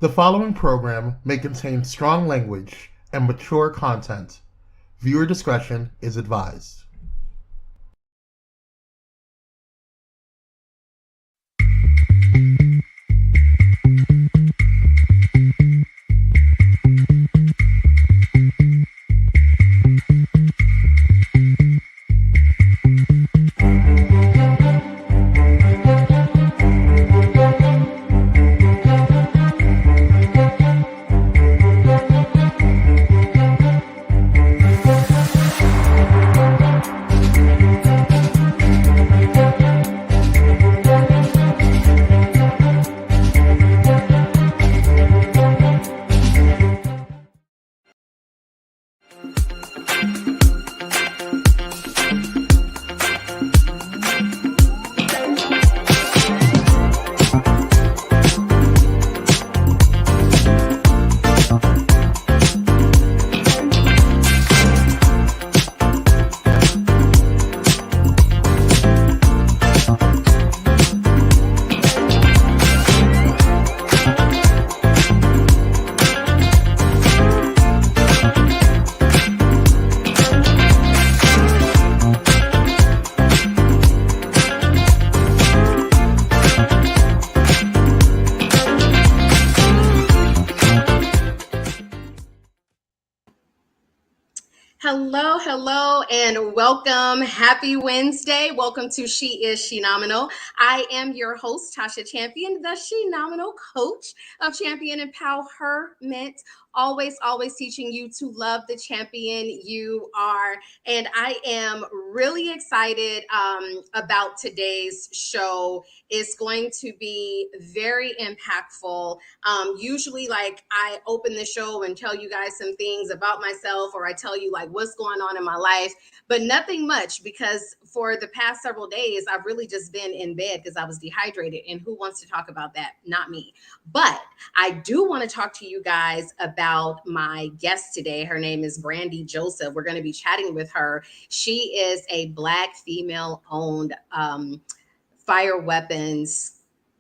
The following program may contain strong language and mature content. Viewer discretion is advised. Hello, and welcome. Happy Wednesday. Welcome to She Is Shenomenal. I am your host, Tasha Champion, the Shenomenal Coach of Champion Empowerment. Always teaching you to love the champion you are. And I am really excited about today's show. It's going to be very impactful. Usually, like, I open the show and tell you guys some things about myself, or I tell you like what's going on in my life, but nothing much, because for the past several days, I've really just been in bed because I was dehydrated. And who wants to talk about that? Not me. But I do want to talk to you guys about my guest today. Her name is Brandi Joseph. We're going to be chatting with her. She is a Black female-owned fire weapons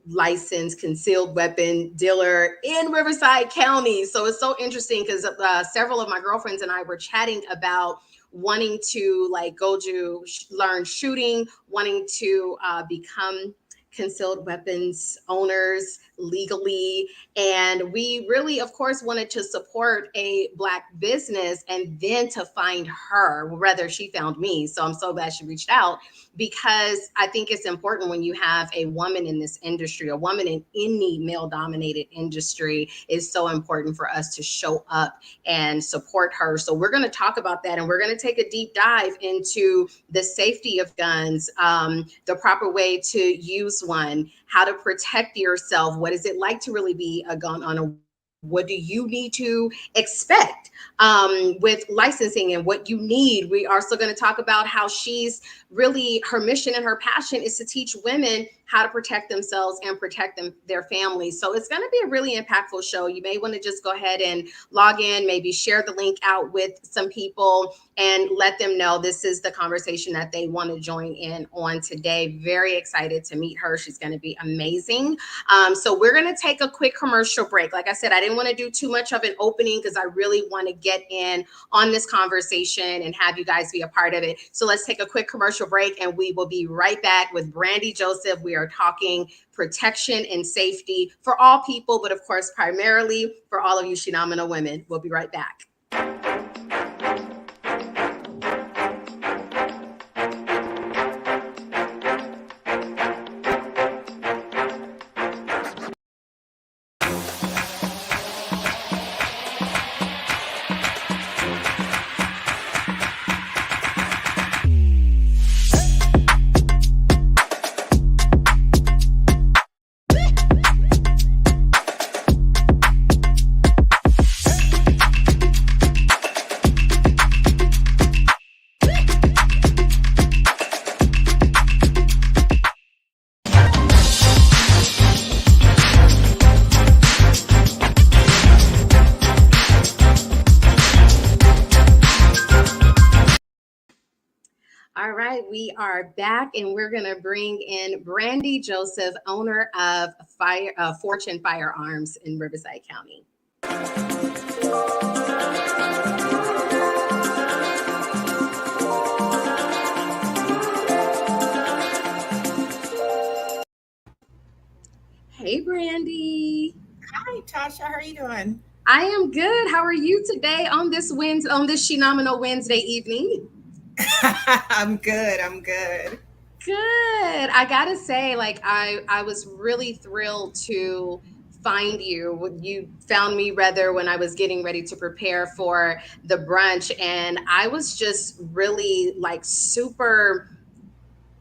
licensed concealed weapon dealer in Riverside County. So it's so interesting because several of my girlfriends and I were chatting about wanting to like go to learn shooting, wanting to become concealed weapons owners legally. And we really, of course, wanted to support a Black business, and then to find her, rather she found me. So I'm so glad she reached out, because I think it's important when you have a woman in this industry, a woman in any male-dominated industry, is so important for us to show up and support her. So we're going to talk about that, and we're going to take a deep dive into the safety of guns, the proper way to use one, how to protect yourself, what is it like to really be a gun owner, what do you need to expect with licensing and what you need. We are also going to talk about how she's really, her mission and her passion is to teach women how to protect themselves and protect their families. So it's going to be a really impactful show. You may want to just go ahead and log in, maybe share the link out with some people and let them know this is the conversation that they want to join in on today. Very excited to meet her. She's going to be amazing. So we're going to take a quick commercial break. Like I said, I didn't want to do too much of an opening because I really want to get in on this conversation and have you guys be a part of it. So let's take a quick commercial break, and we will be right back with Brandi Joseph. We are talking protection and safety for all people, but of course, primarily for all of you Shenomenal women. We'll be right back. All right, we are back, and we're going to bring in Brandi Joseph, owner of Fortune Firearms in Riverside County. Hey, Brandi. Hi, Tasha. How are you doing? I am good. How are you today on this Shenomenal Wednesday evening? I'm good. I'm good. Good. I gotta say, like I was really thrilled to find you. You found me rather when I was getting ready to prepare for the brunch, and I was just really like super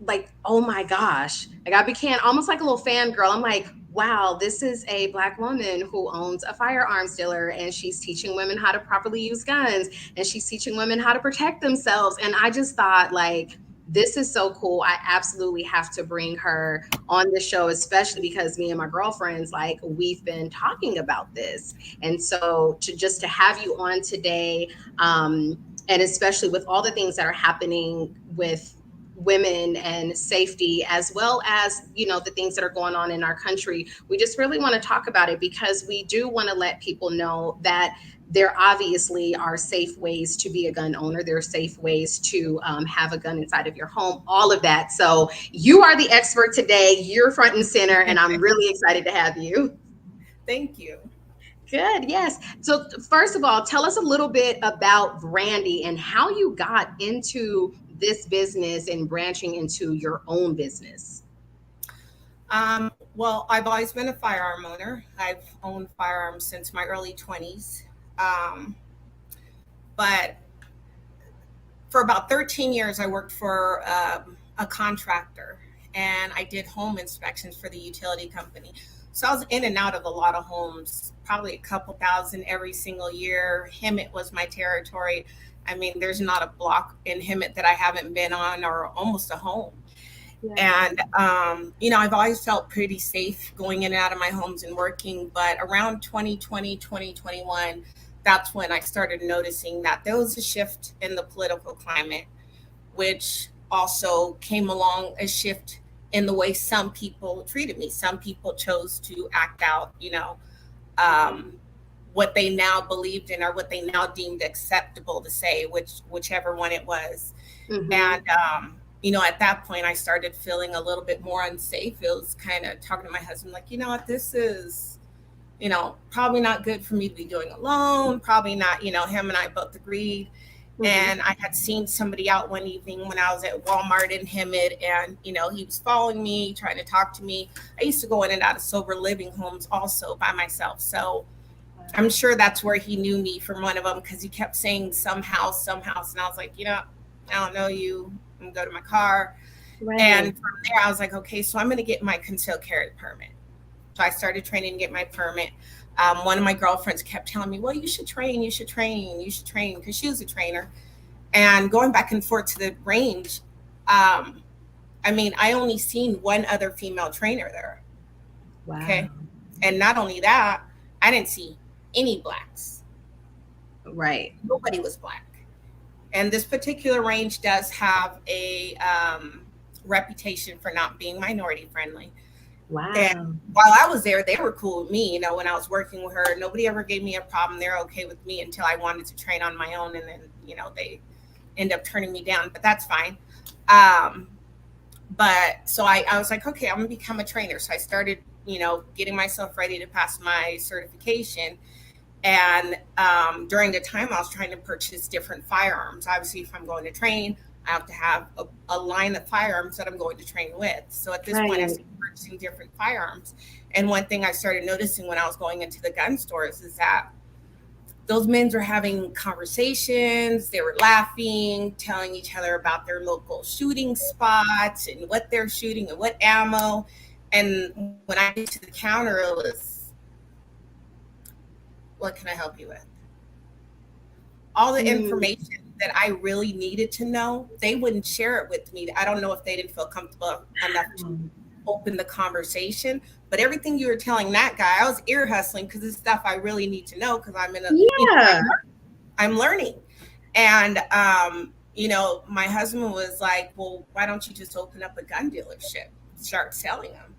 like, oh my gosh. Like I became almost like a little fangirl. I'm like, wow, this is a Black woman who owns a firearms dealer, and she's teaching women how to properly use guns, and she's teaching women how to protect themselves. And I just thought, like, this is so cool. I absolutely have to bring her on the show, especially because me and my girlfriends, like, we've been talking about this. And so to have you on today, and especially with all the things that are happening with women and safety, as well as the things that are going on in our country, we just really want to talk about it because we do want to let people know that there obviously are safe ways to be a gun owner. There are safe ways to have a gun inside of your home, all of that. So you are the expert today. You're front and center, and I'm really excited to have you. Thank you. Good, yes. So first of all, tell us a little bit about Brandi and how you got into this business and branching into your own business. Well, I've always been a firearm owner. I've owned firearms since my early 20s. Um, but for about 13 years, I worked for a contractor, and I did home inspections for the utility company. So I was in and out of a lot of homes, probably a couple thousand every single year. Hemet was my territory. I mean, there's not a block in Hemet that I haven't been on, or almost a home. Yeah. And, I've always felt pretty safe going in and out of my homes and working. But around 2020, 2021, that's when I started noticing that there was a shift in the political climate, which also came along a shift in the way some people treated me. Some people chose to act out, um, what they now believed in, or what they now deemed acceptable to say, whichever one it was. Mm-hmm. And at that point, I started feeling a little bit more unsafe. It was kind of talking to my husband, like, you know what, this is, probably not good for me to be doing alone. Probably not, him and I both agreed. Mm-hmm. And I had seen somebody out one evening when I was at Walmart in Hemet, and, he was following me, trying to talk to me. I used to go in and out of sober living homes also by myself. So I'm sure that's where he knew me from one of them, because he kept saying some house. And I was like, I don't know you. I'm going to go to my car. Right. And from there, I was like, okay, so I'm going to get my concealed carry permit. So I started training to get my permit. One of my girlfriends kept telling me, well, you should train, because she was a trainer. And going back and forth to the range, I only seen one other female trainer there. Wow. Okay. And not only that, I didn't see any blacks. Right. Nobody was black. And this particular range does have a reputation for not being minority friendly. Wow. And while I was there, they were cool with me. When I was working with her, nobody ever gave me a problem. They're okay with me until I wanted to train on my own. And then, they end up turning me down, but that's fine. But so I was like, okay, I'm going to become a trainer. So I started, getting myself ready to pass my certification. And during the time, I was trying to purchase different firearms. Obviously, if I'm going to train, I have to have a line of firearms that I'm going to train with. So at this point, I started purchasing different firearms. And one thing I started noticing when I was going into the gun stores is that those men were having conversations. They were laughing, telling each other about their local shooting spots and what they're shooting and what ammo. And when I get to the counter, it was, what can I help you with? All the information that I really needed to know, they wouldn't share it with me. I don't know if they didn't feel comfortable enough to open the conversation. But everything you were telling that guy, I was ear hustling, because it's stuff I really need to know, because I'm in a, I'm learning. And, my husband was like, well, why don't you just open up a gun dealership, start selling them?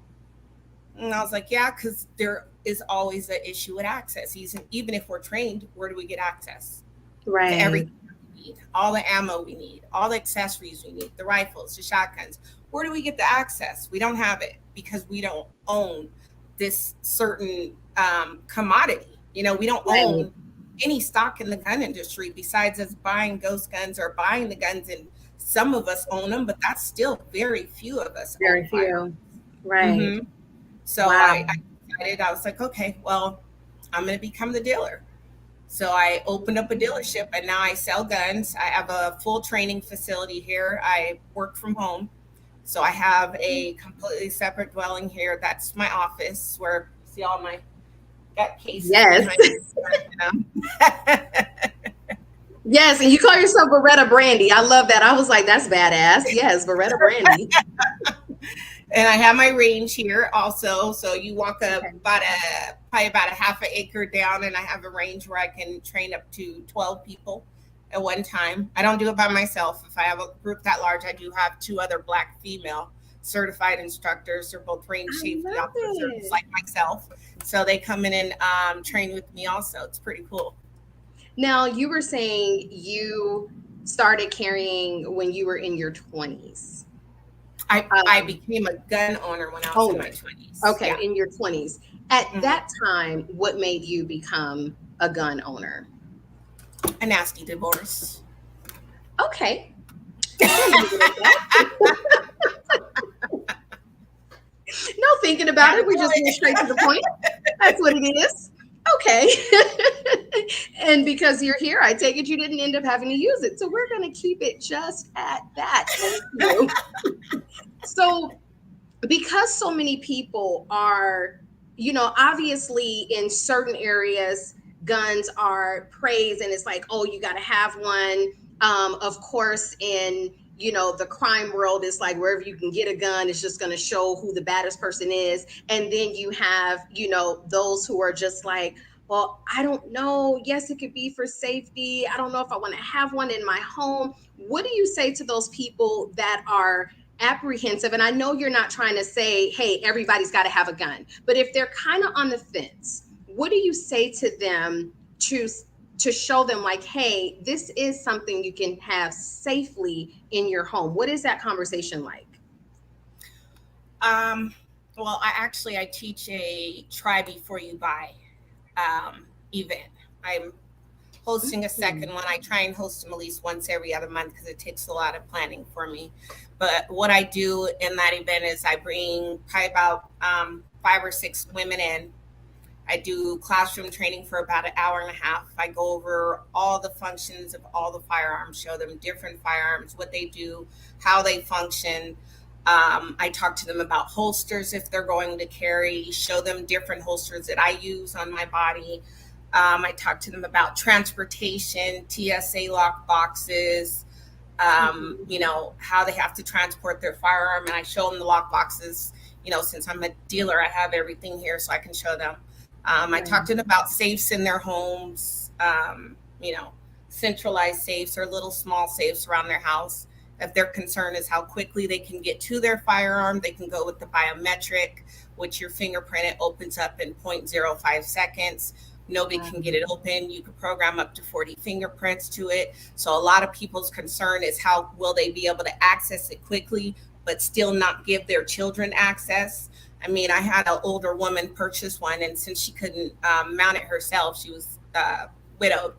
And I was like, yeah, because there is always an issue with access. Even if we're trained, where do we get access to everything we need? All the ammo we need, all the accessories we need, the rifles, the shotguns. Where do we get the access? We don't have it because we don't own this certain commodity. We don't own any stock in the gun industry besides us buying ghost guns or buying the guns, and some of us own them, but that's still very few of us. Very few. Right. Mm-hmm. So I decided, I was like, okay, well, I'm going to become the dealer. So I opened up a dealership, and now I sell guns. I have a full training facility here. I work from home. So I have a completely separate dwelling here. That's my office where you see all my got cases. Yes. Yes, and you call yourself Beretta Brandi. I love that. I was like, that's badass. Yes, Beretta Brandi. And I have my range here also. So you walk up probably about a half an acre down, and I have a range where I can train up to 12 people at one time. I don't do it by myself. If I have a group that large, I do have 2 other Black female certified instructors. They're both range safety officers like myself. So they come in and train with me also. It's pretty cool. Now, you were saying you started carrying when you were in your 20s. I became a gun owner when I was in my 20s. Okay, yeah. In your 20s. At that time, what made you become a gun owner? A nasty divorce. Okay. No thinking about it. We just went straight to the point. That's what it is. Okay. And because you're here, I take it you didn't end up having to use it. So we're going to keep it just at that. So because so many people are, obviously in certain areas, guns are praised, and it's like, oh, you got to have one. Of course, in the crime world, is like wherever you can get a gun, it's just going to show who the baddest person is. And then you have, those who are just like, well, I don't know. Yes, it could be for safety. I don't know if I want to have one in my home. What do you say to those people that are apprehensive? And I know you're not trying to say, hey, everybody's got to have a gun, but if they're kind of on the fence, what do you say to them to show them like, hey, this is something you can have safely in your home? What is that conversation like? Well, I teach a try before you buy event. I'm hosting a second one. I try and host them at least once every other month because it takes a lot of planning for me. But what I do in that event is I bring probably about 5 or 6 women in. I do classroom training for about an hour and a half. I go over all the functions of all the firearms, show them different firearms, what they do, how they function. I talk to them about holsters if they're going to carry, show them different holsters that I use on my body. I talk to them about transportation, TSA lock boxes, how they have to transport their firearm. And I show them the lock boxes. Since I'm a dealer, I have everything here so I can show them. I talk to them about safes in their homes, centralized safes or little small safes around their house. If their concern is how quickly they can get to their firearm, they can go with the biometric, which your fingerprint, it opens up in 0.05 seconds. Nobody can get it open. You can program up to 40 fingerprints to it. So a lot of people's concern is how will they be able to access it quickly, but still not give their children access. I mean, I had an older woman purchase one, and since she couldn't mount it herself, she was widowed.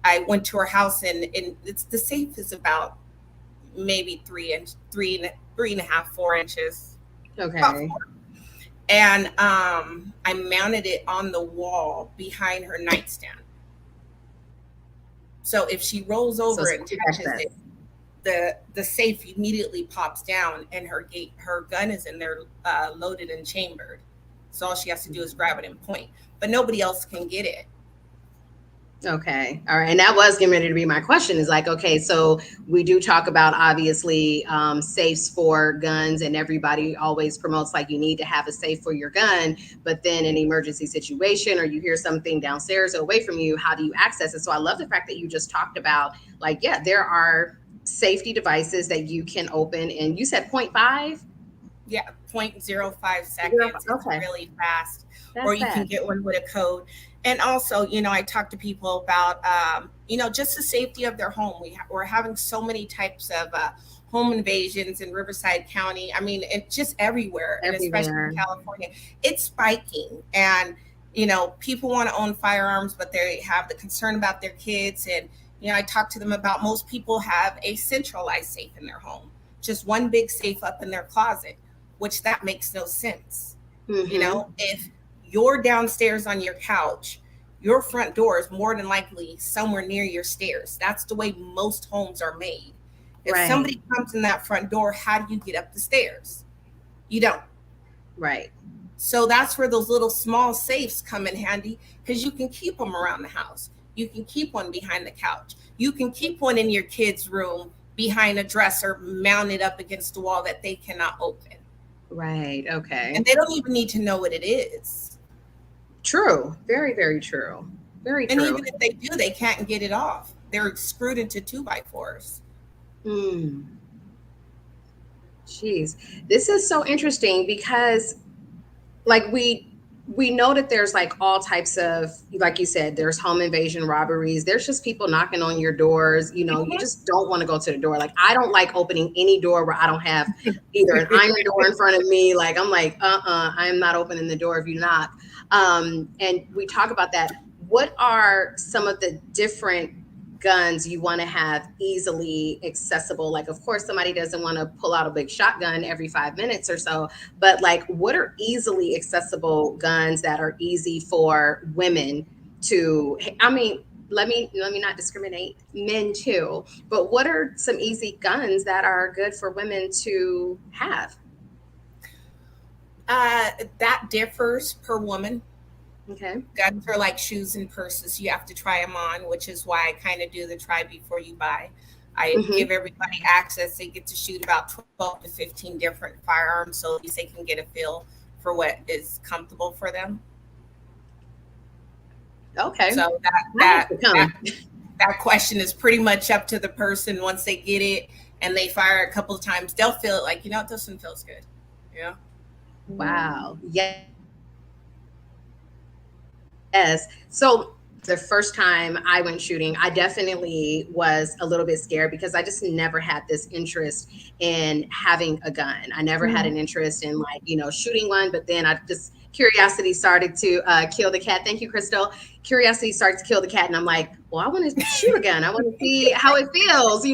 I went to her house, and the safe is about maybe 3.5, 4 inches. Okay. And I mounted it on the wall behind her nightstand. So if she rolls over and touches it, the safe immediately pops down, and her gun is in there loaded and chambered. So all she has to do is grab it and point, but nobody else can get it. Okay. All right. And that was getting ready to be my question, is like, okay, so we do talk about obviously safes for guns, and everybody always promotes like you need to have a safe for your gun, but then in an emergency situation or you hear something downstairs or away from you, how do you access it? So I love the fact that you just talked about like, yeah, there are safety devices that you can open, and you said 0.5? Yeah, 0.05 seconds. It's Okay, really fast. Or that's you can fast. get one with a code. And also, I talk to people about, just the safety of their home. We're having so many types of home invasions in Riverside County. I mean, it's just everywhere, and especially in Everywhere. California, it's spiking. And, people want to own firearms, but they have the concern about their kids. And, I talk to them about most people have a centralized safe in their home, just one big safe up in their closet, which that makes no sense. Mm-hmm. If you're downstairs on your couch, your front door is more than likely somewhere near your stairs. That's the way most homes are made. If Right, somebody comes in that front door, how do you get up the stairs? You don't. right. So that's where those little small safes come in handy, because you can keep them around the house. You can keep one behind the couch. You can keep one in your kid's room behind a dresser, mounted up against the wall that they cannot open. Right. Okay. And they don't even need to know what it is. True. Very, very true. Very And true. even if they do, they can't get it off. They're screwed into 2x4s. Hmm. Jeez. This is so interesting because like we know that there's like all types of, like you said, there's home invasion robberies, there's just people knocking on your doors, you just don't want to go to the door. Like I don't like opening any door where I don't have either an iron door in front of me. Like I'm like I am not opening the door if you knock. And we talk about that. What are some of the different guns you want to have easily accessible? Like of course somebody doesn't want to pull out a big shotgun every 5 minutes or so, but like what are easily accessible guns that are easy for women to, I mean, let me not discriminate, men too, but what are some easy guns that are good for women to have? That differs per woman. Okay. Guns are like shoes and purses. You have to try them on, which is why I kind of do the try before you buy. I Hmm. give everybody access. They get to shoot about 12 to 15 different firearms, so at least they can get a feel for what is comfortable for them. Okay. So I have to come. that question is pretty much up to the person. Once they get it and they fire a couple of times, they'll feel it like, this one feels good. Yeah. Wow. Yes. So the first time I went shooting, I definitely was a little bit scared because I just never had this interest in having a gun. I never had an interest in like, shooting one, but then I just curiosity started to kill the cat. Thank you, Crystal. Curiosity started to kill the cat. And I'm like, well, I want to shoot a gun. I want to see how it feels.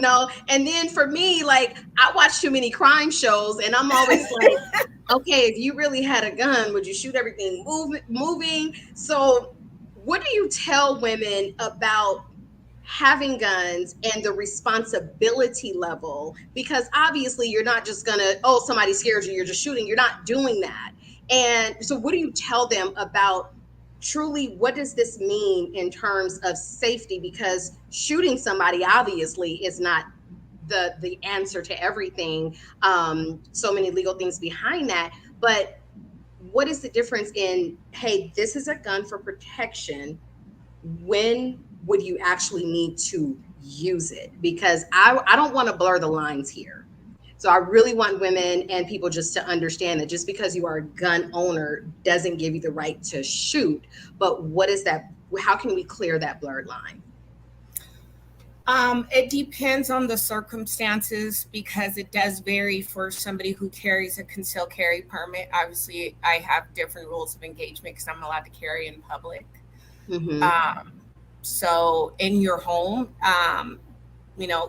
And then for me, like I watch too many crime shows and I'm always like, okay, if you really had a gun, would you shoot everything moving? So, what do you tell women about having guns and the responsibility level? Because obviously, you're not just gonna, oh, somebody scared you, you're just shooting. You're not doing that. And so, what do you tell them about truly what does this mean in terms of safety? Because shooting somebody obviously is not the answer to everything. So many legal things behind that, but what is the difference in, hey, this is a gun for protection, when would you actually need to use it? Because I don't want to blur the lines here. So I really want women and people just to understand that just because you are a gun owner doesn't give you the right to shoot. But what is that? How can we clear that blurred line? It depends on the circumstances, because it does vary for somebody who carries a concealed carry permit. Obviously, I have different rules of engagement because I'm allowed to carry in public. Mm-hmm. So in your home,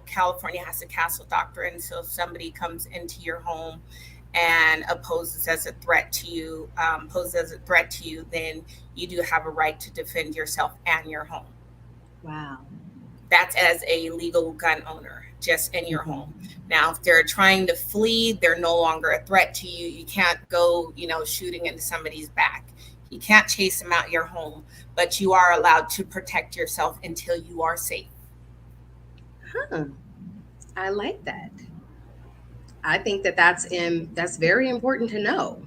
California has a castle doctrine. So if somebody comes into your home and poses as a threat to you, then you do have a right to defend yourself and your home. Wow. That's as a legal gun owner, just in your home. Now, if they're trying to flee, they're no longer a threat to you. You can't go, shooting into somebody's back. You can't chase them out your home, but you are allowed to protect yourself until you are safe. Huh. I like that. I think that that's very important to know.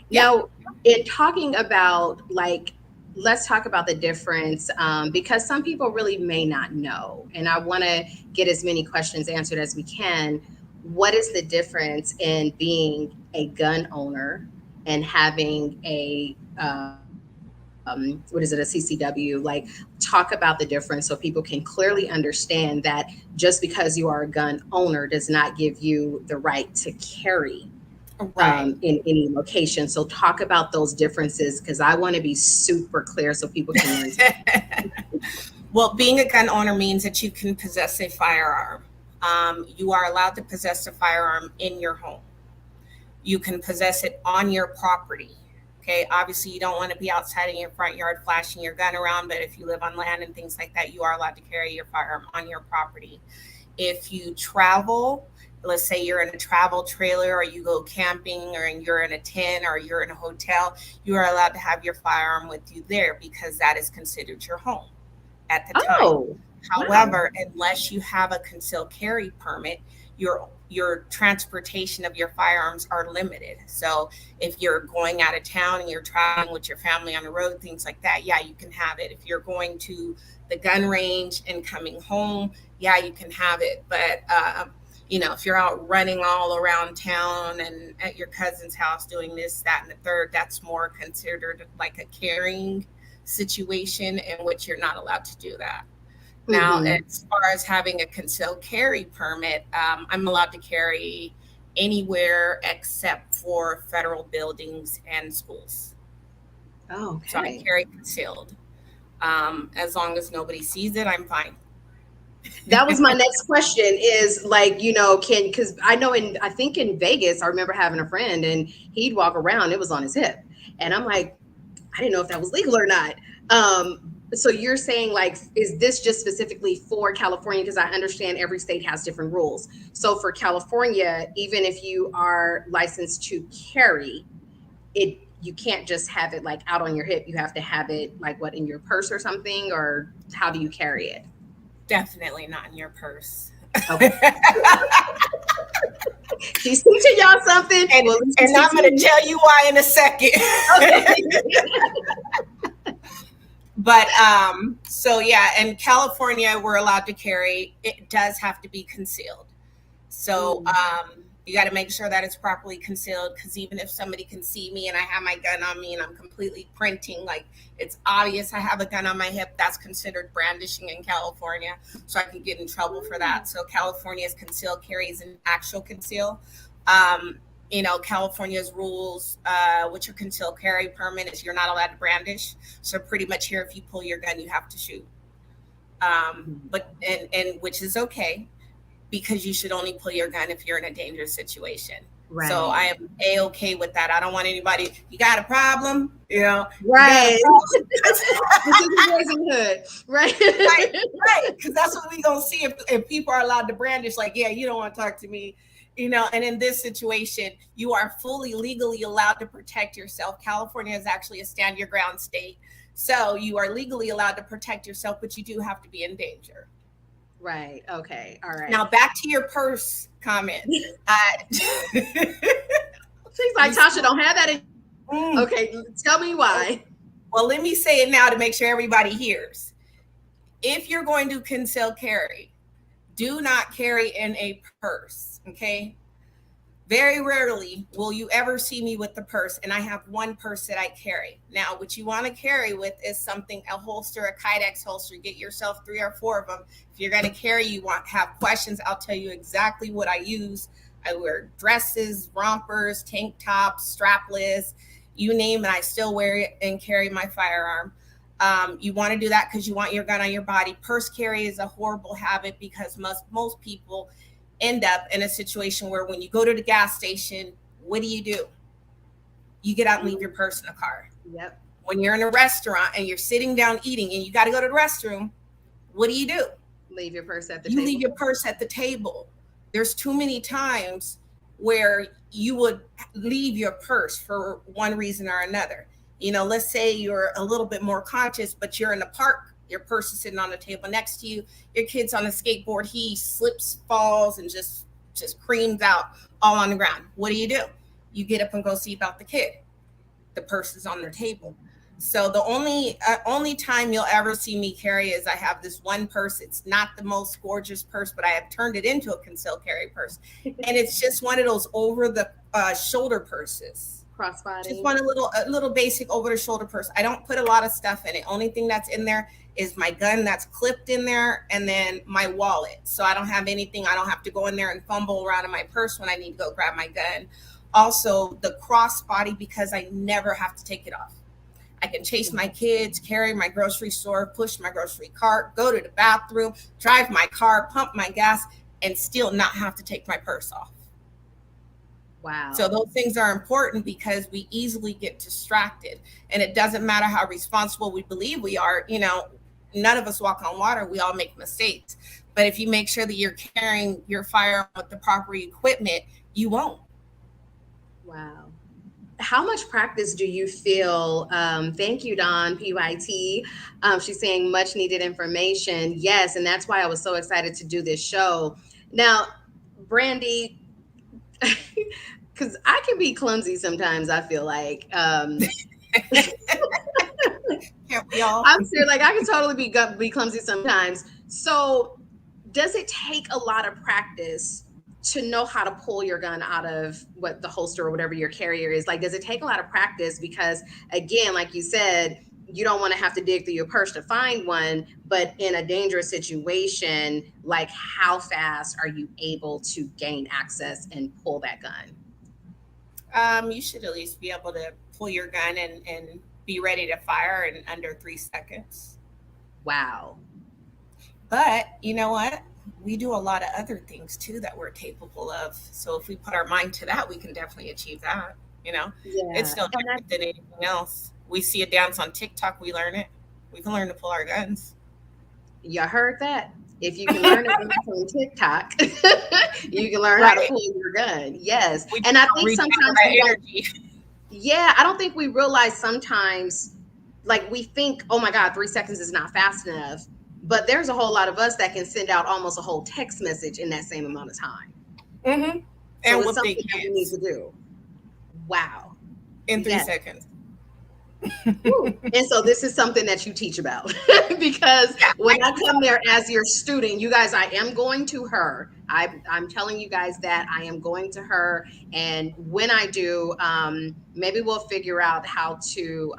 Yeah. Now, in talking about like let's talk about the difference, because some people really may not know, and I want to get as many questions answered as we can. What is the difference in being a gun owner and having a what is it, a CCW? Like, talk about the difference so people can clearly understand that just because you are a gun owner does not give you the right to carry Right. in any location. So talk about those differences, because I want to be super clear so people can learn. Well, being a gun owner means that you can possess a firearm. You are allowed to possess a firearm in your home. You can possess it on your property. Okay, obviously you don't want to be outside in your front yard flashing your gun around, but if you live on land and things like that, you are allowed to carry your firearm on your property. If you travel, let's say you're in a travel trailer, or you go camping, or you're in a tent, or you're in a hotel, you are allowed to have your firearm with you there because that is considered your home at the time. Oh, However, wow. unless you have a concealed carry permit, your transportation of your firearms are limited. So if you're going out of town and you're traveling with your family on the road, things like that, yeah, you can have it. If you're going to the gun range and coming home, yeah, you can have it. But if you're out running all around town and at your cousin's house doing this, that, and the third, that's more considered like a carrying situation in which you're not allowed to do that. Now, Mm-hmm. as far as having a concealed carry permit, I'm allowed to carry anywhere except for federal buildings and schools. So I Okay. carry concealed. As long as nobody sees it, I'm fine. That was my next question, is like, because I think in Vegas, I remember having a friend and he'd walk around, it was on his hip. And I'm like, I didn't know if that was legal or not. So you're saying, like, is this just specifically for California? Because I understand every state has different rules. So for California, even if you are licensed to carry it, you can't just have it like out on your hip. You have to have it like what, in your purse or something, or how do you carry it? Definitely not in your purse. Okay. She's teaching y'all something. And, Well, and I'm going to tell you why in a second. Okay. But so yeah, in California, we're allowed to carry. It does have to be concealed. So you got to make sure that it's properly concealed, because even if somebody can see me and I have my gun on me and I'm completely printing, like it's obvious I have a gun on my hip, that's considered brandishing in California. So I can get in trouble for that. So California's concealed carry is an actual conceal. California's rules with your concealed carry permit is you're not allowed to brandish. So pretty much here, if you pull your gun, you have to shoot. But which is okay, because you should only pull your gun if you're in a dangerous situation. Right. So I am A-okay with that. I don't want anybody, you got a problem? Right. This is Boys in Hood. Right. Right. Because that's what we're going to see if people are allowed to brandish, like, yeah, you don't want to talk to me. And in this situation, you are fully legally allowed to protect yourself. California is actually a stand your ground state. So you are legally allowed to protect yourself, but you do have to be in danger. Right. Okay. All right. Now back to your purse comment. She's like, Tasha, don't have that. Okay. Tell me why. Well, let me say it now to make sure everybody hears. If you're going to conceal carry, do not carry in a purse. Okay. Very rarely will you ever see me with the purse, and I have one purse that I carry. Now, what you want to carry with is something, a holster, a Kydex holster. Get yourself 3 or 4 of them. If you're going to carry, you have questions, I'll tell you exactly what I use. I wear dresses, rompers, tank tops, strapless, you name it. I still wear it and carry my firearm. You want to do that because you want your gun on your body. Purse carry is a horrible habit because most people end up in a situation where when you go to the gas station, what do? You get out and leave your purse in the car. Yep. When you're in a restaurant and you're sitting down eating and you got to go to the restroom, what do? Leave your purse at the table. You leave your purse at the table. There's too many times where you would leave your purse for one reason or another. Let's say you're a little bit more conscious, but you're in the park. Your purse is sitting on the table next to you. Your kid's on a skateboard. He slips, falls, and just creams out all on the ground. What do? You get up and go see about the kid. The purse is on the table. So the only time you'll ever see me carry is I have this one purse. It's not the most gorgeous purse, but I have turned it into a concealed carry purse, and it's just one of those over the shoulder purses. Crossbody. Just want a little basic over the shoulder purse. I don't put a lot of stuff in it. Only thing that's in there is my gun that's clipped in there, and then my wallet. So I don't have anything. I don't have to go in there and fumble around in my purse when I need to go grab my gun. Also, the crossbody, because I never have to take it off. I can chase my kids, carry my grocery store, push my grocery cart, go to the bathroom, drive my car, pump my gas, and still not have to take my purse off. Wow. So those things are important because we easily get distracted. And it doesn't matter how responsible we believe we are. You know, none of us walk on water. We all make mistakes. But if you make sure that you're carrying your firearm with the proper equipment, you won't. Wow. How much practice do you feel? Thank you, Dawn, PYT. She's saying much needed information. Yes, and that's why I was so excited to do this show. Now, Brandi, because I can be clumsy sometimes, I feel like. Can't we all? I'm serious, like I can totally be clumsy sometimes. So does it take a lot of practice to know how to pull your gun out of what the holster or whatever your carrier is? Like, does it take a lot of practice? Because again, like you said, you don't want to have to dig through your purse to find one, but in a dangerous situation, like how fast are you able to gain access and pull that gun? You should at least be able to pull your gun and be ready to fire in under 3 seconds. Wow. But you know what? We do a lot of other things too that we're capable of. So if we put our mind to that, we can definitely achieve that. You know, It's no different than anything else. We see a dance on TikTok, we learn it. We can learn to pull our guns. You heard that? If you can learn it from TikTok, you can learn how to pull your gun. Yes. And I think sometimes I don't think we realize sometimes, like we think, oh my God, 3 seconds is not fast enough. But there's a whole lot of us that can send out almost a whole text message in that same amount of time. Mm-hmm. So and it's something that we need to do. Wow. In 3 seconds. And so this is something that you teach about because when I come there as your student, you guys, I am going to her. I'm telling you guys that I am going to her. And when I do, maybe we'll figure out how to,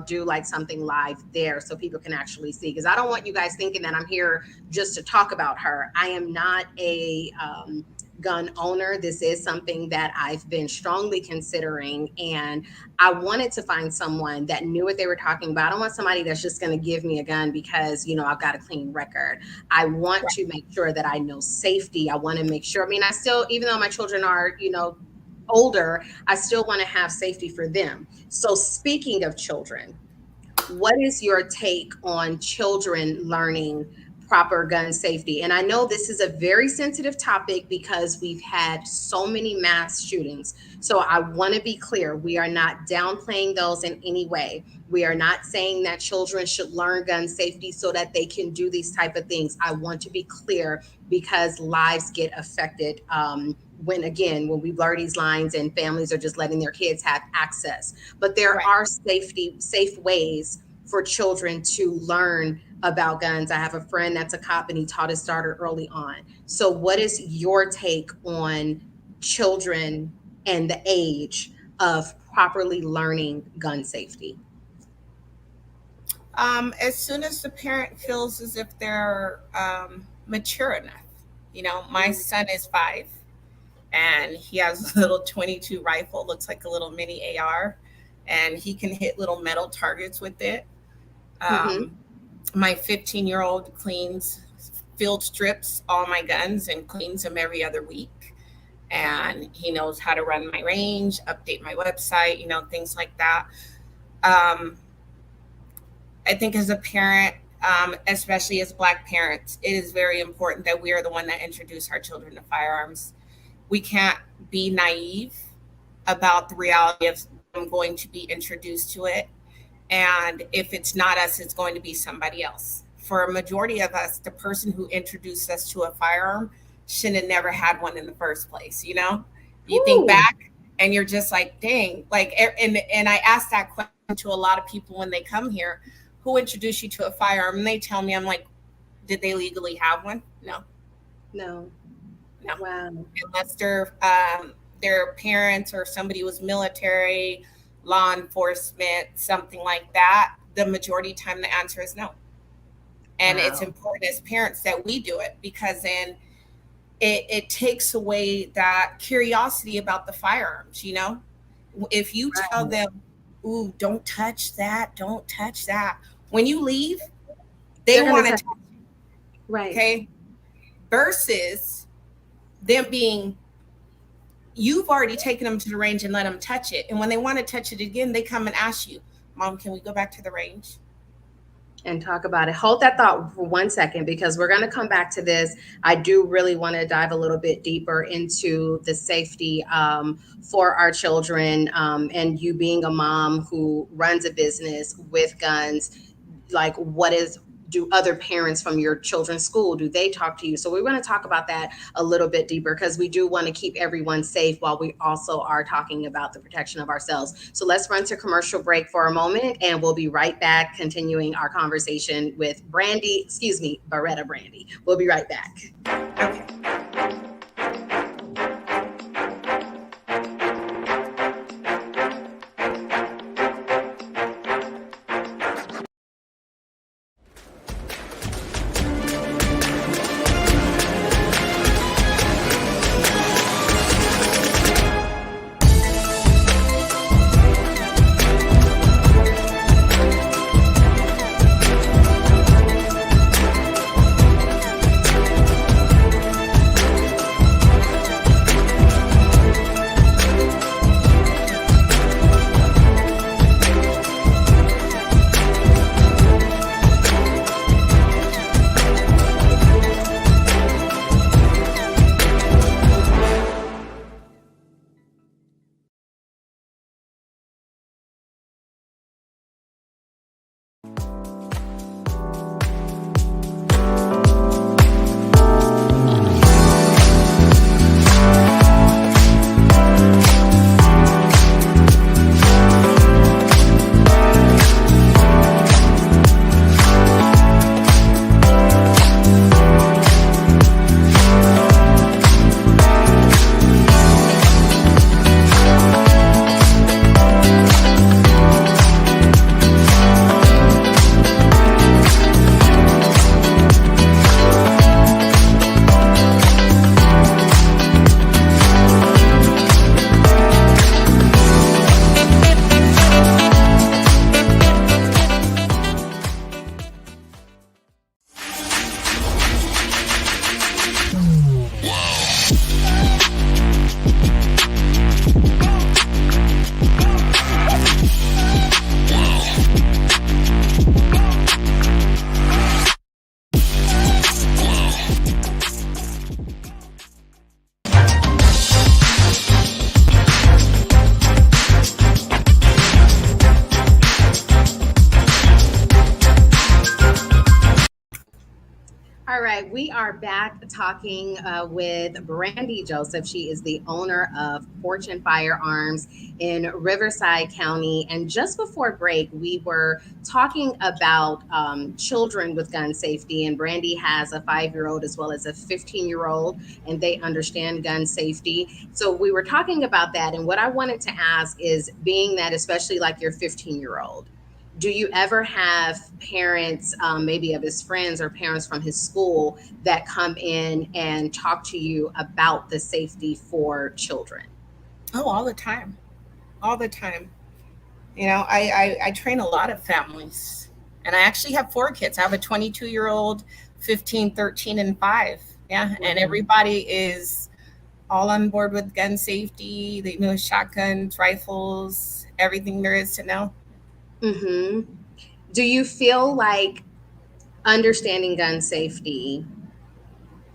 do like something live there so people can actually see. Because I don't want you guys thinking that I'm here just to talk about her. I am not a gun owner. This is something that I've been strongly considering, and I wanted to find someone that knew what they were talking about. I don't want somebody that's just going to give me a gun because, I've got a clean record. I want to make sure that I know safety. I want to make sure, I still, even though my children are, older, I still want to have safety for them. So speaking of children, what is your take on children learning proper gun safety? And I know this is a very sensitive topic because we've had so many mass shootings. So I want to be clear. We are not downplaying those in any way. We are not saying that children should learn gun safety so that they can do these type of things. I want to be clear because lives get affected when we blur these lines and families are just letting their kids have access. But there are safe ways for children to learn about guns. I have a friend that's a cop and he taught his daughter early on. So what is your take on children and the age of properly learning gun safety? As soon as the parent feels as if they're mature enough. My son is 5 and he has a little 22 rifle, looks like a little mini AR, and he can hit little metal targets with it. My 15-year-old cleans, field strips all my guns and cleans them every other week. And he knows how to run my range, update my website, things like that. I think as a parent, especially as Black parents, it is very important that we are the one that introduce our children to firearms. We can't be naive about the reality of them going to be introduced to it. And if it's not us, it's going to be somebody else. For a majority of us, the person who introduced us to a firearm should have never had one in the first place. You think back and you're just like, dang, like, and I asked that question to a lot of people when they come here, who introduced you to a firearm, and they tell me, I'm like, did they legally have one? No. No. No. Wow. Unless their parents or somebody was military, law enforcement, something like that, the majority of the time the answer is no. And it's important as parents that we do it, because then it takes away that curiosity about the firearms. If you tell them, ooh, don't touch that, when you leave, they want to touch it. Right. Okay. Versus them being, you've already taken them to the range and let them touch it. And when they want to touch it again, they come and ask you, Mom, can we go back to the range? And talk about it. Hold that thought for 1 second, because we're going to come back to this. I do really want to dive a little bit deeper into the safety for our children, and you being a mom who runs a business with guns. Like, do other parents from your children's school, do they talk to you? So we want to talk about that a little bit deeper, because we do want to keep everyone safe while we also are talking about the protection of ourselves. So let's run to commercial break for a moment, and we'll be right back continuing our conversation with Beretta Brandi. We'll be right back. Okay. All right, we are back talking with Brandi Joseph. She is the owner of Fortune Firearms in Riverside County. And just before break, we were talking about children with gun safety. And Brandi has a 5-year-old as well as a 15-year-old, and they understand gun safety. So we were talking about that. And what I wanted to ask is, being that especially like your 15-year-old, do you ever have parents, maybe of his friends or parents from his school, that come in and talk to you about the safety for children? Oh, all the time. All the time. I train a lot of families, and I actually have 4 kids. I have a 22-year-old, 15, 13, and 5. Yeah. Mm-hmm. And everybody is all on board with gun safety. They know shotguns, rifles, everything there is to know. Mm-hmm. Do you feel like understanding gun safety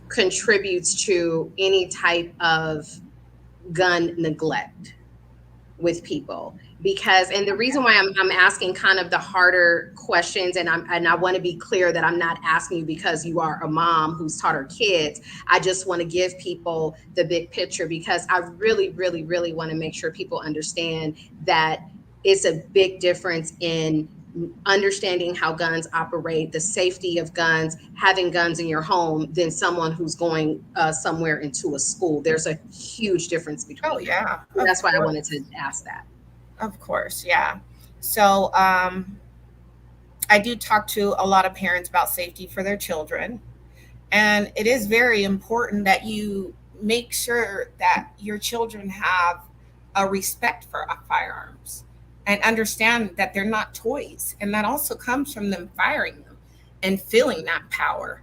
contributes to any type of gun neglect with people? Because, and the reason why I'm asking kind of the harder questions, and I want to be clear that I'm not asking you because you are a mom who's taught her kids. I just want to give people the big picture, because I really, really, really want to make sure people understand that it's a big difference in understanding how guns operate, the safety of guns, having guns in your home than someone who's going somewhere into a school. There's a huge difference Oh between that. yeah, And of that's why I wanted course. to ask that. Of course, yeah. So I do talk to a lot of parents about safety for their children. And it is very important that you make sure that your children have a respect for firearms and understand that they're not toys. And that also comes from them firing them and feeling that power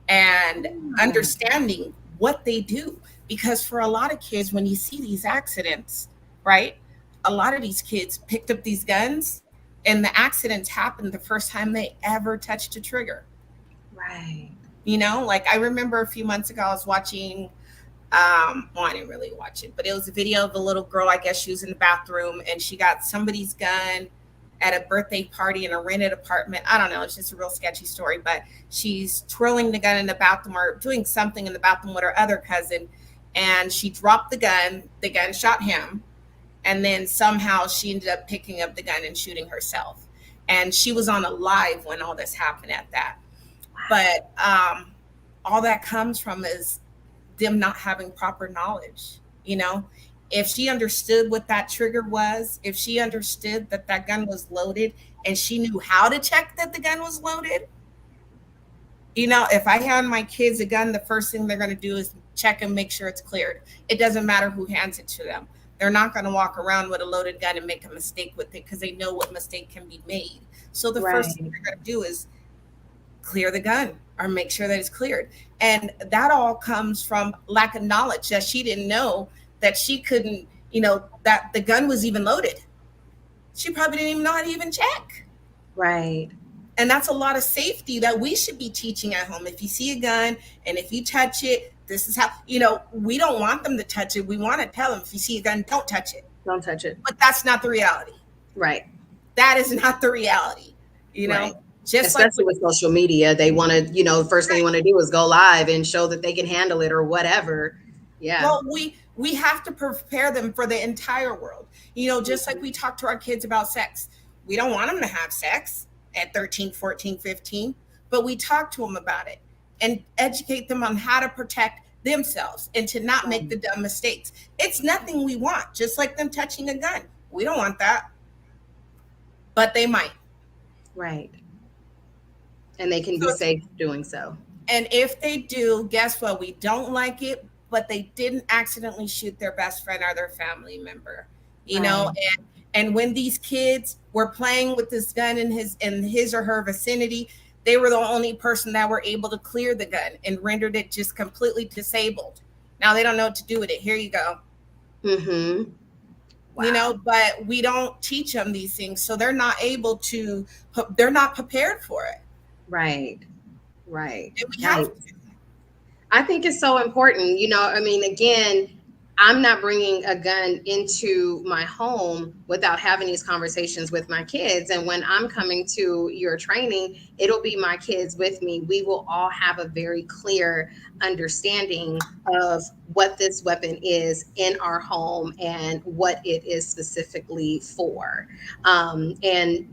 and Yeah. understanding what they do. Because for a lot of kids, when you see these accidents, right, a lot of these kids picked up these guns and the accidents happened the first time they ever touched a trigger. Right. You know, like I remember a few months ago, I was watching, well, I didn't really watch it, but it was a video of a little girl. I guess she was in the bathroom and she got somebody's gun at a birthday party in a rented apartment. I don't know. It's just a real sketchy story, but she's twirling the gun in the bathroom or doing something in the bathroom with her other cousin. And she dropped the gun. The gun shot him. And then somehow she ended up picking up the gun and shooting herself. And she was on a live when all this happened at that. But all that comes from is them not having proper knowledge. You know, if she understood what that trigger was, if she understood that that gun was loaded and she knew how to check that the gun was loaded, you know, if I hand my kids a gun, the first thing they're going to do is check and make sure it's cleared. It doesn't matter who hands it to them. They're not going to walk around with a loaded gun and make a mistake with it because they know what mistake can be made. So the first thing Right. they're going to do is clear the gun or make sure that it's cleared. And that all comes from lack of knowledge that she didn't know that she couldn't, you know, that the gun was even loaded. She probably didn't even know how to even check. Right. And that's a lot of safety that we should be teaching at home. If you see a gun and if you touch it, this is how, you know, we don't want them to touch it. We want to tell them if you see a gun, don't touch it. Don't touch it. But that's not the reality. Right. That is not the reality. You Right. know, just like Especially with social media, they want to, the first thing right. you want to do is go live and show that they can handle it or whatever. Yeah. Well, we have to prepare them for the entire world. You know, just like we talk to our kids about sex. We don't want them to have sex at 13, 14, 15, but we talk to them about it and educate them on how to protect themselves and to not make the dumb mistakes. It's nothing we want, just like them touching a gun. We don't want that, but they might. Right. And they can be So, safe doing so. and if they do, guess what? We don't like it, but they didn't accidentally shoot their best friend or their family member. You know, Right. and when these kids were playing with this gun in his or her vicinity, they were the only person that were able to clear the gun and rendered it just completely disabled. Now they don't know what to do with it. Here you go. Mm-hmm. You know, Wow. but we don't teach them these things, so they're not able to. They're not prepared for it, Right. Right. and we have Right. to. I think it's so important. I mean, again, I'm not bringing a gun into my home without having these conversations with my kids. And when I'm coming to your training, it'll be my kids with me. We will all have a very clear understanding of what this weapon is in our home and what it is specifically for. And,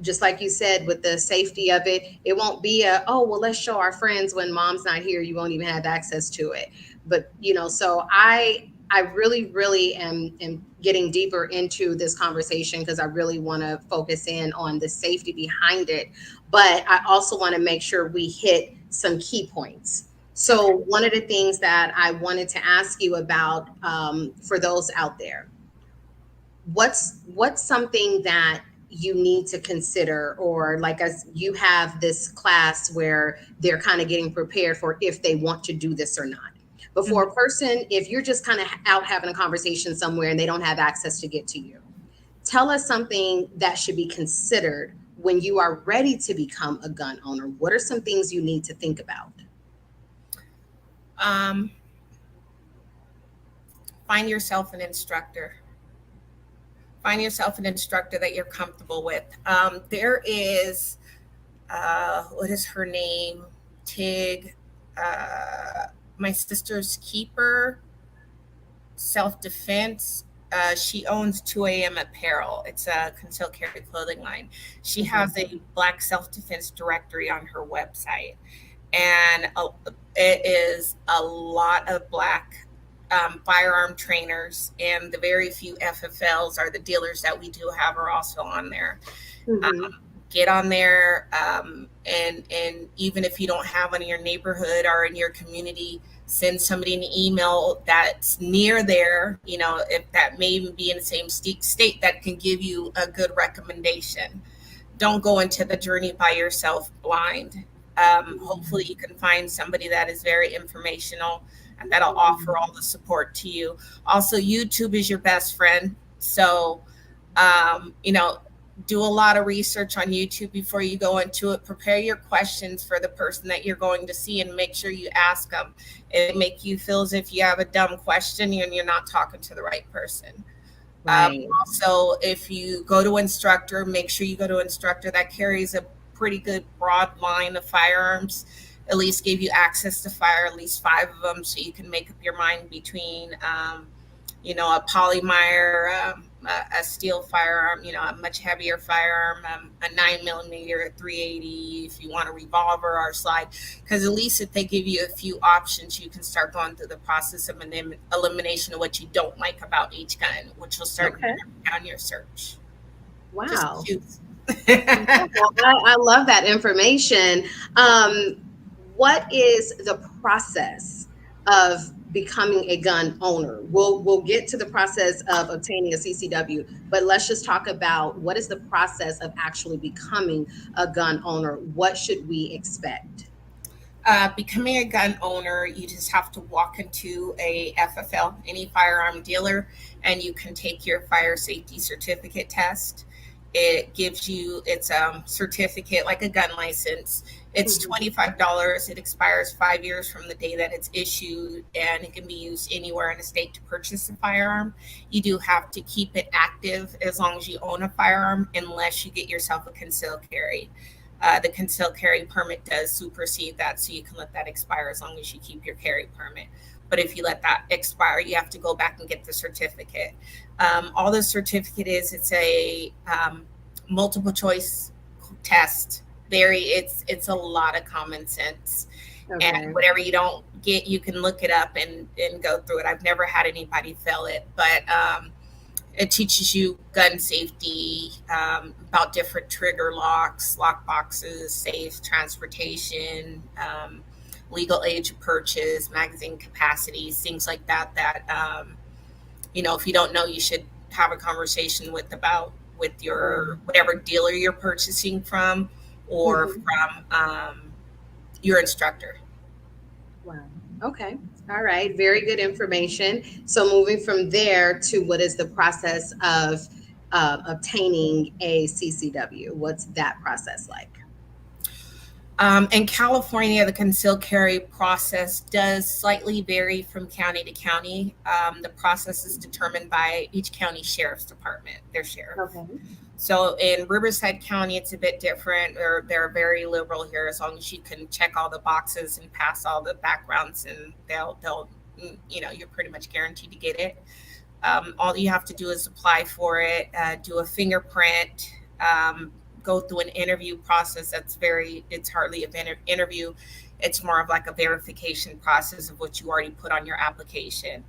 just like you said, with the safety of it, it won't be oh, well, let's show our friends when mom's not here. You won't even have access to it. But, so I really, really am getting deeper into this conversation because I really want to focus in on the safety behind it. But I also want to make sure we hit some key points. Okay. So one of the things that I wanted to ask you about, for those out there, what's something that you need to consider, or like, as you have this class where they're kind of getting prepared for if they want to do this or not. But for a person, if you're just kind of out having a conversation somewhere and they don't have access to get to you, tell us something that should be considered when you are ready to become a gun owner. What are some things you need to think about? Um, find yourself an instructor. Find yourself an instructor that you're comfortable with. There is, what is her name? Tig, my sister's keeper, self defense. she owns 2 a.m. Apparel. It's a concealed carry clothing line. She has a Black self-defense directory on her website, and it is a lot of Black firearm trainers, and the very few FFLs are the dealers that we do have are also on there. Get on there, and even if you don't have one in your neighborhood or in your community, send somebody an email that's near there, if that may even be in the same state that can give you a good recommendation. Don't go into the journey by yourself blind. Hopefully you can find somebody that is very informational and that'll offer all the support to you. Also, YouTube is your best friend. So, do a lot of research on YouTube before you go into it. Prepare your questions for the person that you're going to see and make sure you ask them. It make you feel as if you have a dumb question and you're not talking to the right person. Right. Also, if you go to instructor, make sure you go to instructor that carries a pretty good broad line of firearms, at least give you access to fire at least 5 of them, so you can make up your mind between a polymer, a steel firearm, a much heavier firearm, a 9mm, a 380, if you want a revolver or a slide, because at least if they give you a few options, you can start going through the process of an elimination of what you don't like about each gun, which will start down your search. Wow. I love that information. What is the process of becoming a gun owner? We'll get to the process of obtaining a CCW, but let's just talk about what is the process of actually becoming a gun owner. What should we expect? Becoming a gun owner, you just have to walk into a FFL, any firearm dealer, and you can take your fire safety certificate test. It gives you its certificate, like a gun license. It's $25. It expires 5 years from the day that it's issued, and it can be used anywhere in the state to purchase a firearm. You do have to keep it active as long as you own a firearm, unless you get yourself a concealed carry. The concealed carry permit does supersede that, so you can let that expire as long as you keep your carry permit. But if you let that expire, you have to go back and get the certificate. All the certificate is, it's a multiple choice test. It's a lot of common sense. And whatever you don't get, you can look it up and go through it. I've never had anybody fail it, but it teaches you gun safety, about different trigger locks, lock boxes, safe transportation, legal age of purchase, magazine capacities, things like that, if you don't know, you should have a conversation with your whatever dealer you're purchasing from, or from your instructor. Wow. Okay. All right. Very good information. So moving from there to what is the process of obtaining a CCW? What's that process like? In California, the concealed carry process does slightly vary from county to county. The process is determined by each county sheriff's department, their sheriff. So in Riverside County, it's a bit different. They're very liberal here. As long as you can check all the boxes and pass all the backgrounds, and they'll you're pretty much guaranteed to get it. All you have to do is apply for it, do a fingerprint, go through an interview process. It's hardly an interview. It's more of like a verification process of what you already put on your application.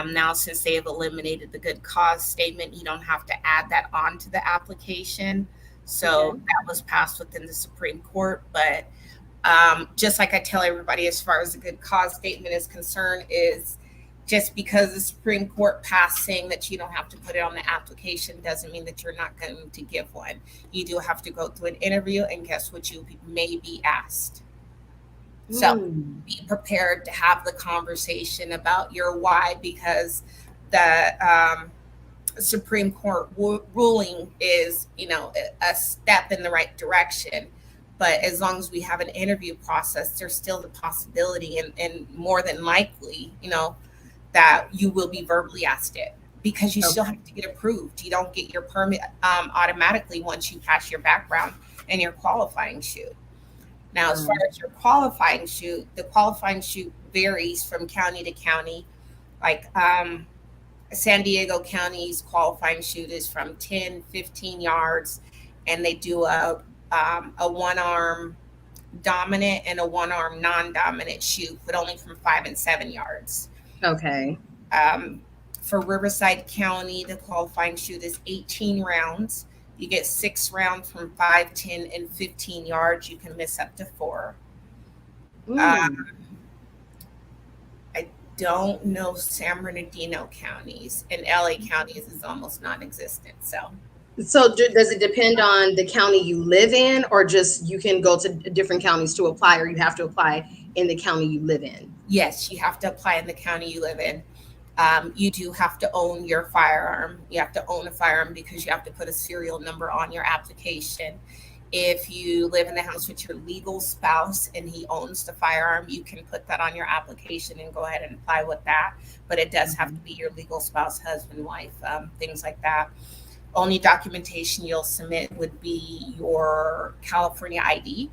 Now, since they have eliminated the good cause statement, you don't have to add that on to the application. So that was passed within the Supreme Court. But just like I tell everybody, as far as the good cause statement is concerned, is just because the Supreme Court passed saying that you don't have to put it on the application doesn't mean that you're not going to give one. You do have to go through an interview, and guess what? You may be asked. So be prepared to have the conversation about your why, because the Supreme Court ruling is, a step in the right direction. But as long as we have an interview process, there's still the possibility and more than likely, that you will be verbally asked it, because you still have to get approved. You don't get your permit automatically once you pass your background and your qualifying shoot. Now, as far as your qualifying shoot, the qualifying shoot varies from county to county. Like San Diego County's qualifying shoot is from 10, 15 yards, and they do a one arm dominant and a one arm non dominant shoot, but only from 5 and 7 yards. Okay. For Riverside County, the qualifying shoot is 18 rounds. You get 6 rounds from 5, 10, and 15 yards. You can miss up to 4. I don't know San Bernardino counties, and LA counties is almost non-existent. So does it depend on the county you live in, or just you can go to different counties to apply, or you have to apply in the county you live in? Yes, you have to apply in the county you live in. You do have to own your firearm. You have to own a firearm because you have to put a serial number on your application. If you live in the house with your legal spouse and he owns the firearm, you can put that on your application and go ahead and apply with that. But it does have to be your legal spouse, husband, wife, things like that. Only documentation you'll submit would be your California ID.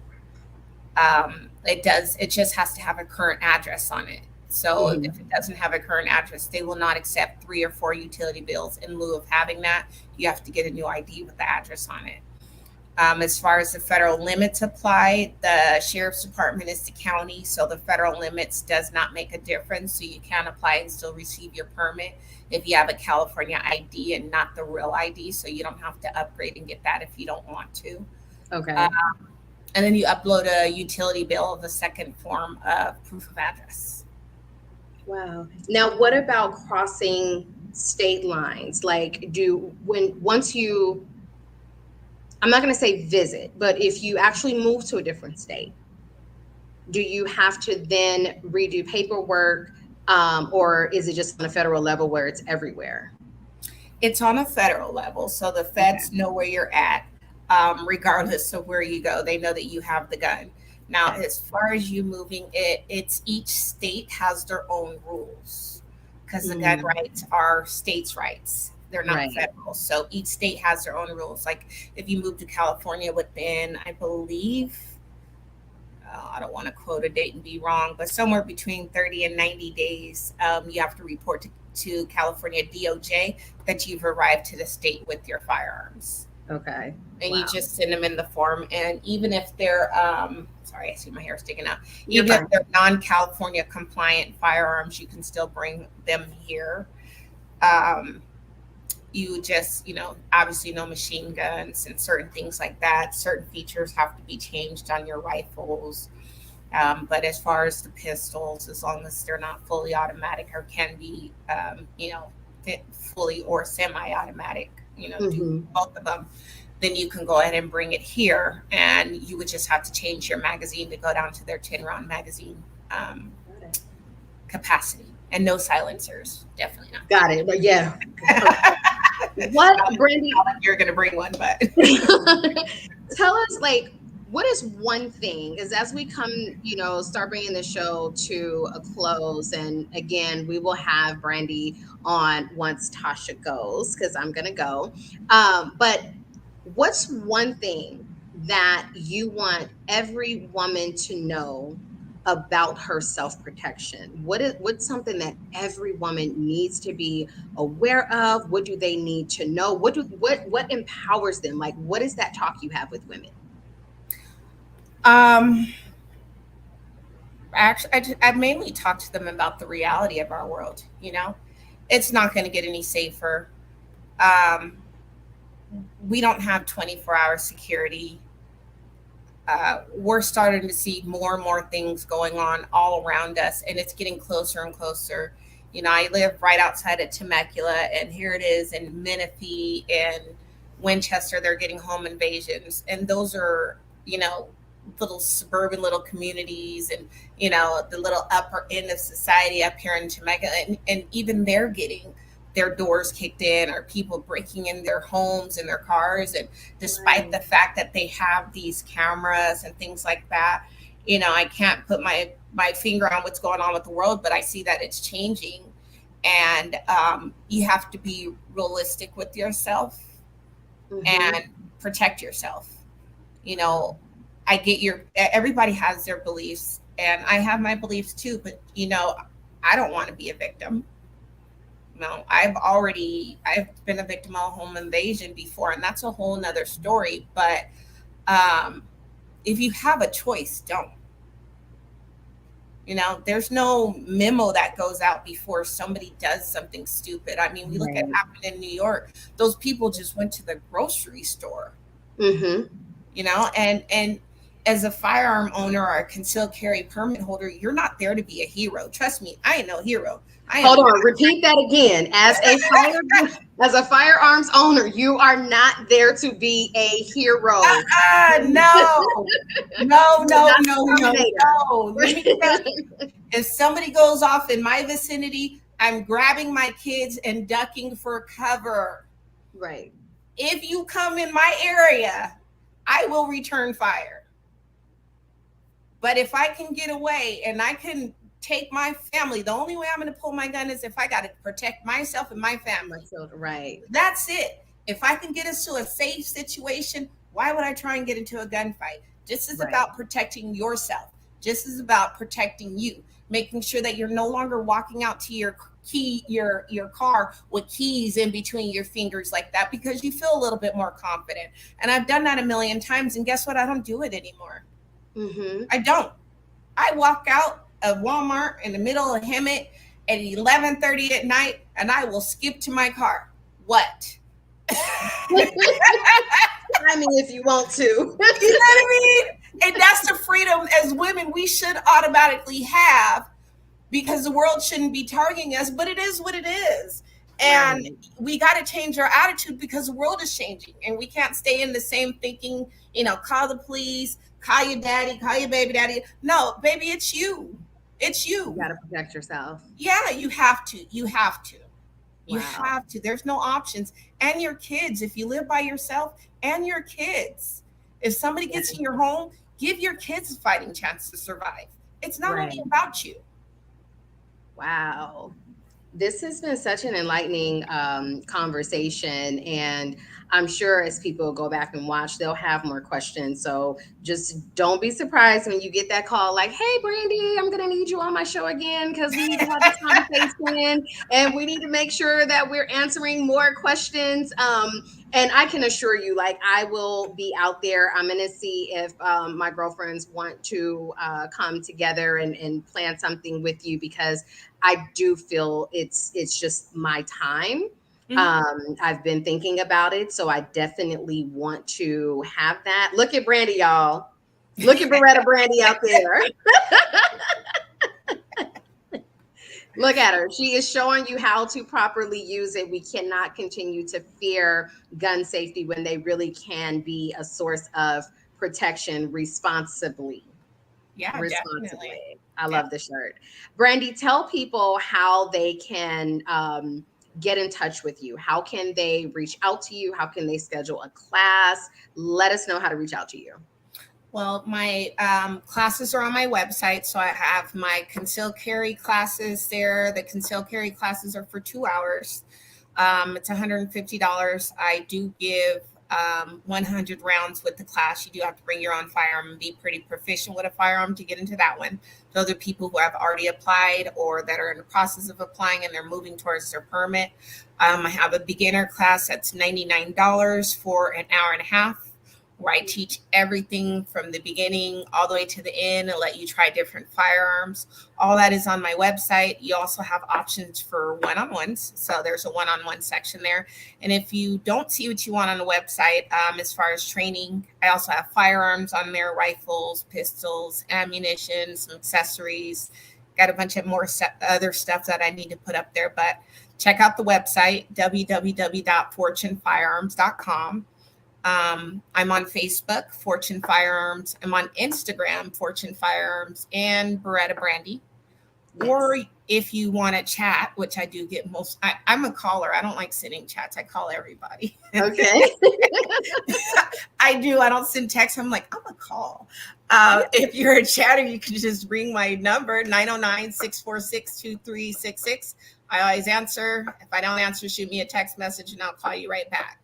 It just has to have a current address on it. So if it doesn't have a current address, they will not accept 3 or 4 utility bills. In lieu of having that, you have to get a new ID with the address on it. As far as the federal limits apply, the sheriff's department is the county, so the federal limits does not make a difference. So you can apply and still receive your permit if you have a California ID and not the real ID. So you don't have to upgrade and get that if you don't want to. Okay. And then you upload a utility bill, the second form of proof of address. Wow. Now, what about crossing state lines? Like, once you, I'm not going to say visit, but if you actually move to a different state, do you have to then redo paperwork, or is it just on a federal level where it's everywhere? It's on a federal level, so the feds know where you're at, regardless of where you go. They know that you have the gun. Now, as far as you moving it, it's each state has their own rules because the gun rights are states' rights. They're not federal. So each state has their own rules. Like if you move to California within, I believe, I don't want to quote a date and be wrong, but somewhere between 30 and 90 days, you have to report to California DOJ that you've arrived to the state with your firearms. Okay. And you just send them in the form. And even if they're, sorry, I see my hair sticking out. Even if they're non-California compliant firearms, you can still bring them here. You just, obviously no machine guns and certain things like that. Certain features have to be changed on your rifles. But as far as the pistols, as long as they're not fully automatic or can be, fully or semi-automatic, do both of them, then you can go ahead and bring it here. And you would just have to change your magazine to go down to their 10-round magazine capacity. And no silencers, definitely not. Got it. But yeah. What, Brandi? You're going to bring one, but tell us, what is one thing? Because as we come, start bringing the show to a close, and again, we will have Brandi on once Tasha goes, because I'm going to go. But what's one thing that you want every woman to know about her self-protection? What's something that every woman needs to be aware of? What do they need to know? What empowers them? Like, what is that talk you have with women? Actually, I mainly talk to them about the reality of our world. It's not going to get any safer. We don't have 24-hour security. We're starting to see more and more things going on all around us, and it's getting closer and closer. I live right outside of Temecula, and here it is in Menifee and Winchester. They're getting home invasions, and those are, little suburban little communities, and the little upper end of society up here in Temecula, and even they're getting their doors kicked in, or people breaking in their homes and their cars. And despite the fact that they have these cameras and things like that, I can't put my finger on what's going on with the world, but I see that it's changing. And you have to be realistic with yourself and protect yourself. I get everybody has their beliefs, and I have my beliefs too, but I don't want to be a victim. No, I've been a victim of a home invasion before, and that's a whole nother story. But if you have a choice, don't. There's no memo that goes out before somebody does something stupid. I mean, we look at what happened in New York. Those people just went to the grocery store, and as a firearm owner or a concealed carry permit holder, you're not there to be a hero. Trust me, I ain't no hero. Hold on, repeat that again. As a firearms owner, you are not there to be a hero. No. Let me tell you, if somebody goes off in my vicinity, I'm grabbing my kids and ducking for cover. Right. If you come in my area, I will return fire. But if I can get away and I can take my family, the only way I'm going to pull my gun is if I got to protect myself and my family. Right. That's it. If I can get us to a safe situation, why would I try and get into a gunfight? This is about protecting yourself. This is about protecting you, making sure that you're no longer walking out to your car with keys in between your fingers like that, because you feel a little bit more confident. And I've done that a million times, and guess what? I don't do it anymore. I don't. I walk out of Walmart in the middle of Hemet at 11:30 at night, and I will skip to my car. What? I mean, if you want to. You know what I mean? And that's the freedom as women we should automatically have, because the world shouldn't be targeting us, but it is what it is. And we got to change our attitude, because the world is changing, and we can't stay in the same thinking, call the police, call your daddy, call your baby daddy. No, baby, it's you. It's you. You got to protect yourself. Yeah, you have to. You have to. You have to. There's no options. And your kids, if you live by yourself, and your kids. If somebody gets in your home, give your kids a fighting chance to survive. It's not only about you. Wow. This has been such an enlightening conversation, and I'm sure as people go back and watch, they'll have more questions. So just don't be surprised when you get that call like, hey, Brandi, I'm going to need you on my show again, because we need to have this conversation, and we need to make sure that we're answering more questions. And I can assure you, like, I will be out there. I'm going to see if my girlfriends want to come together and plan something with you, because I do feel it's just my time. I've been thinking about it, so I definitely want to have that. Look at Brandi, y'all. Look at Beretta Brandi out there. Look at her. She is showing you how to properly use it. We cannot continue to fear gun safety when they really can be a source of protection responsibly. Yeah, responsibly. Definitely. I love the shirt. Brandi, tell people how they can get in touch with you. How can they reach out to you? How can they schedule a class? Let us know how to reach out to you. Well, my classes are on my website. So I have my concealed carry classes there. The concealed carry classes are for 2 hours. It's $150. I do give 100 rounds with the class. You do have to bring your own firearm and be pretty proficient with a firearm to get into that one. Those are people who have already applied or that are in the process of applying and they're moving towards their permit. I have a beginner class that's $99 for an hour and a half, where I teach everything from the beginning all the way to the end and let you try different firearms. All that is on my website. You also have options for one-on-ones. So there's a one-on-one section there. And if you don't see what you want on the website, as far as training, I also have firearms on there, rifles, pistols, ammunition, some accessories. Got a bunch of more other stuff that I need to put up there. But check out the website, www.fortunefirearms.com. I'm on Facebook, Fortune Firearms. I'm on Instagram, Fortune Firearms, and Beretta Brandi. Yes. Or if you want to chat, which I do get I'm a caller. I don't like sending chats. I call everybody. Okay. I do. I don't send texts. I'm like, I'm a call. If you're a chatter, you can just ring my number, 909-646-2366. I always answer. If I don't answer, shoot me a text message and I'll call you right back.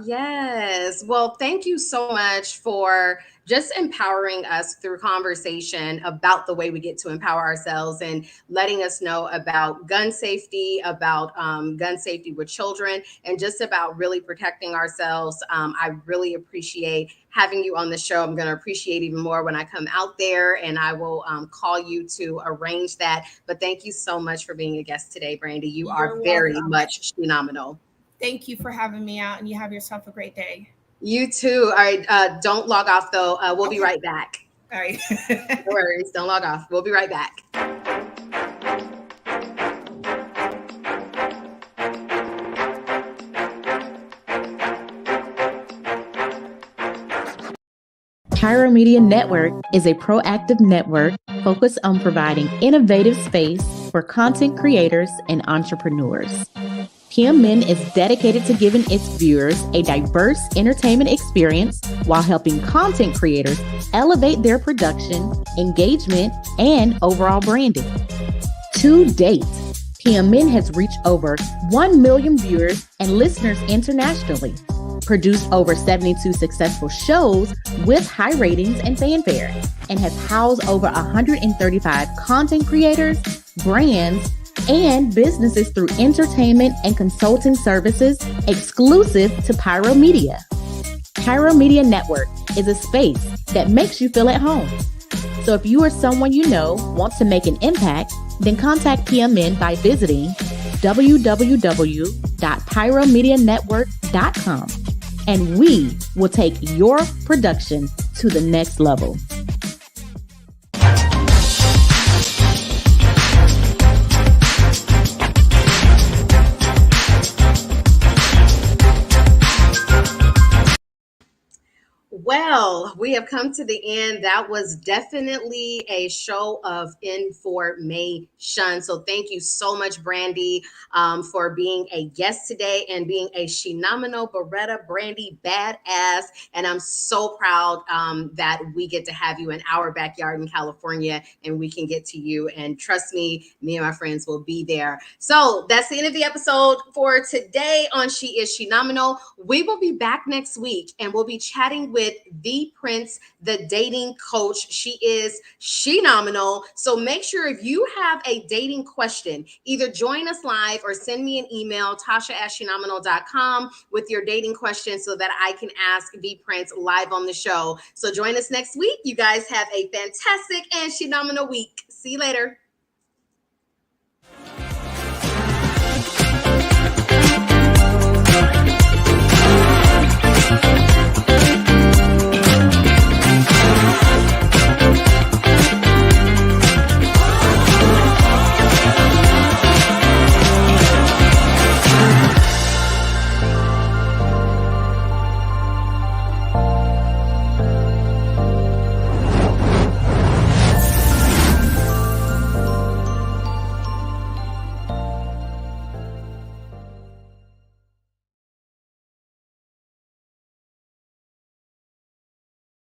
Yes. Well, thank you so much for just empowering us through conversation about the way we get to empower ourselves and letting us know about gun safety with children, and just about really protecting ourselves. I really appreciate having you on the show. I'm going to appreciate even more when I come out there, and I will call you to arrange that. But thank you so much for being a guest today, Brandi. You are You're very welcome. much phenomenal. Thank you for having me out, and you have yourself a great day. You too. All right. Don't log off though. We'll be Okay. right back. All right. No worries. Don't log off. We'll be right back. Pyro Media Network is a proactive network focused on providing innovative space for content creators and entrepreneurs. PMN is dedicated to giving its viewers a diverse entertainment experience while helping content creators elevate their production, engagement, and overall branding. To date, PMN has reached over 1 million viewers and listeners internationally, produced over 72 successful shows with high ratings and fanfare, and has housed over 135 content creators, brands, and businesses through entertainment and consulting services exclusive to Pyro Media. Pyro Media Network is a space that makes you feel at home. So if you or someone you know wants to make an impact, then contact PMN by visiting www.pyromedianetwork.com, and we will take your production to the next level. Well, we have come to the end. That was definitely a show of information. So thank you so much, Brandi, for being a guest today and being a Shenomenal Beretta Brandi badass. And I'm so proud that we get to have you in our backyard in California, and we can get to you. And trust me, me and my friends will be there. So that's the end of the episode for today on She Is Shenomenal. We will be back next week, and we'll be chatting with the Prince, the dating coach. She is Shenomenal. So make sure if you have a dating question, either join us live or send me an email, tasha@shenomenal.com, with your dating question so that I can ask the Prince live on the show. So join us next week. You guys have a fantastic and Shenomenal week. See you later.